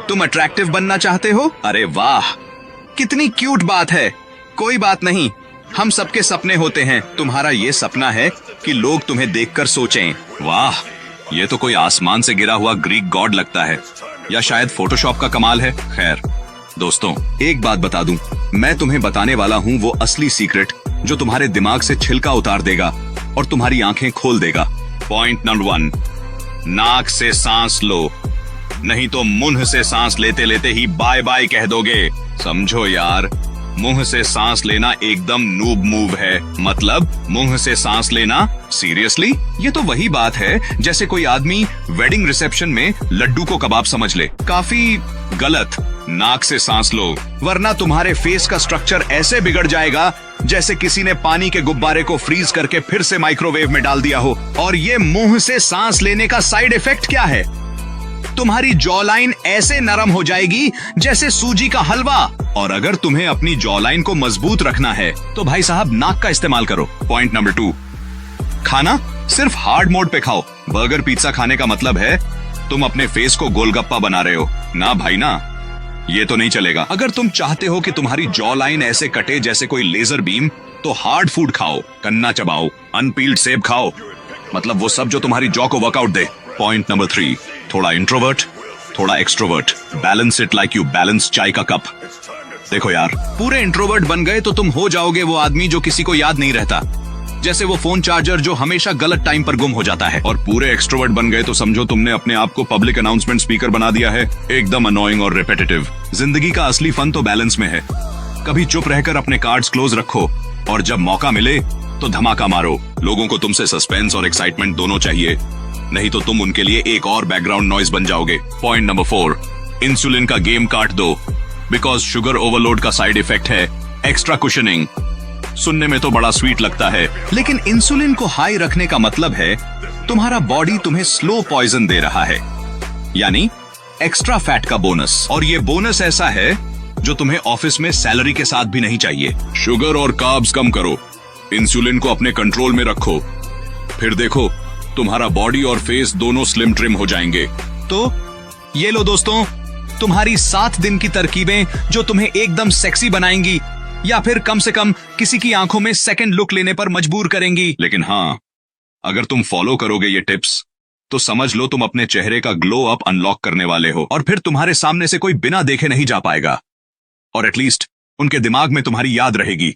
तुम अट्रैक्टिव बनना चाहते हो? अरे वाह, कितनी क्यूट बात है। कोई बात नहीं, हम सबके सपने होते हैं। तुम्हारा ये सपना है कि लोग तुम्हें देखकर सोचें, वाह, ये तो कोई आसमान से गिरा हुआ ग्रीक गॉड लगता है, या शायद फोटोशॉप का कमाल है। खैर दोस्तों, एक बात बता दूं, मैं तुम्हें बताने वाला हूं वो असली सीक्रेट जो तुम्हारे दिमाग से छिलका उतार देगा और तुम्हारी आंखें खोल देगा। पॉइंट नंबर 1, नाक से सांस लो, नहीं तो मुंह से सांस लेते लेते ही बाय बाय कह दोगे। समझो यार, मुंह से सांस लेना एकदम नूब मूव है। मतलब मुंह से सांस लेना? सीरियसली? ये तो वही बात है जैसे कोई आदमी वेडिंग रिसेप्शन में लड्डू को कबाब समझ ले। काफी गलत। नाक से सांस लो, वरना तुम्हारे फेस का स्ट्रक्चर ऐसे बिगड़ जाएगा जैसे किसी ने पानी के गुब्बारे को फ्रीज करके फिर से माइक्रोवेव में डाल दिया हो। और ये मुंह से सांस लेने का साइड इफेक्ट क्या है? तुम्हारी जॉ लाइन ऐसे नरम हो जाएगी जैसे सूजी का हलवा। और अगर तुम्हें अपनी जॉ लाइन को मजबूत रखना है तो भाई साहब नाक का इस्तेमाल करो। पॉइंट नंबर 2, खाना सिर्फ हार्ड मोड पे खाओ। बर्गर पिज्जा खाने का मतलब है तुम अपने फेस को गोलगप्पा बना रहे हो ना भाई ना, ये तो नहीं चलेगा। अगर तुम चाहते हो कि तुम्हारी जॉ लाइन ऐसे कटे जैसे कोई लेजर बीम, तो हार्ड फूड खाओ, गन्ना चबाओ, अनपील्ड सेब खाओ, मतलब वो सब जो तुम्हारी जॉ को वर्कआउट दे। पॉइंट नंबर 3, थोड़ा इंट्रोवर्ट, थोड़ा extrovert. Balance it like you balance चाय का कप। देखो यार, पूरे इंट्रोवर्ट बन गए तो तुम हो जाओगे वो आदमी जो किसी को याद नहीं रहता, जैसे वो फोन चार्जर जो हमेशा गलत टाइम पर गुम हो जाता है। और पूरे एक्सट्रोवर्ट बन गए तो समझो तुमने अपने आप को पब्लिक अनाउंसमेंट स्पीकर बना दिया है, एकदम अनोइंग और रिपीटेटिव। जिंदगी का असली फन तो बैलेंस में है। कभी चुप रहकर अपने कार्ड्स क्लोज रखो और जब मौका मिले तो धमाका मारो। लोगों को तुमसे सस्पेंस और एक्साइटमेंट दोनों चाहिए, नहीं तो तुम उनके लिए एक और बैकग्राउंड नॉइज बन जाओगे। पॉइंट नंबर 4, इंसुलिन का गेम काट दो, बिकॉज शुगर ओवरलोड का साइड इफेक्ट है एक्स्ट्रा कुशनिंग। सुनने में तो बड़ा स्वीट लगता है, लेकिन इंसुलिन को हाई रखने का मतलब है तुम्हारा बॉडी तुम्हें स्लो पॉइजन दे रहा है, यानी एक्स्ट्रा फैट का बोनस। और ये बोनस ऐसा है जो तुम्हें ऑफिस में सैलरी के साथ भी नहीं चाहिए। शुगर और कार्ब्स कम करो, इंसुलिन को अपने कंट्रोल में रखो, फिर देखो तुम्हारा बॉडी और फेस दोनों स्लिम ट्रिम हो जाएंगे। तो ये लो दोस्तों, तुम्हारी 7 दिन की तरकीबें जो तुम्हें एकदम सेक्सी बनाएंगी या फिर कम से कम किसी की आंखों में सेकंड लुक लेने पर मजबूर करेंगी। लेकिन हाँ, अगर तुम फॉलो करोगे ये टिप्स तो समझ लो तुम अपने चेहरे का ग्लो अप अनलॉक करने वाले हो, और फिर तुम्हारे सामने से कोई बिना देखे नहीं जा पाएगा, और एटलीस्ट उनके दिमाग में तुम्हारी याद रहेगी।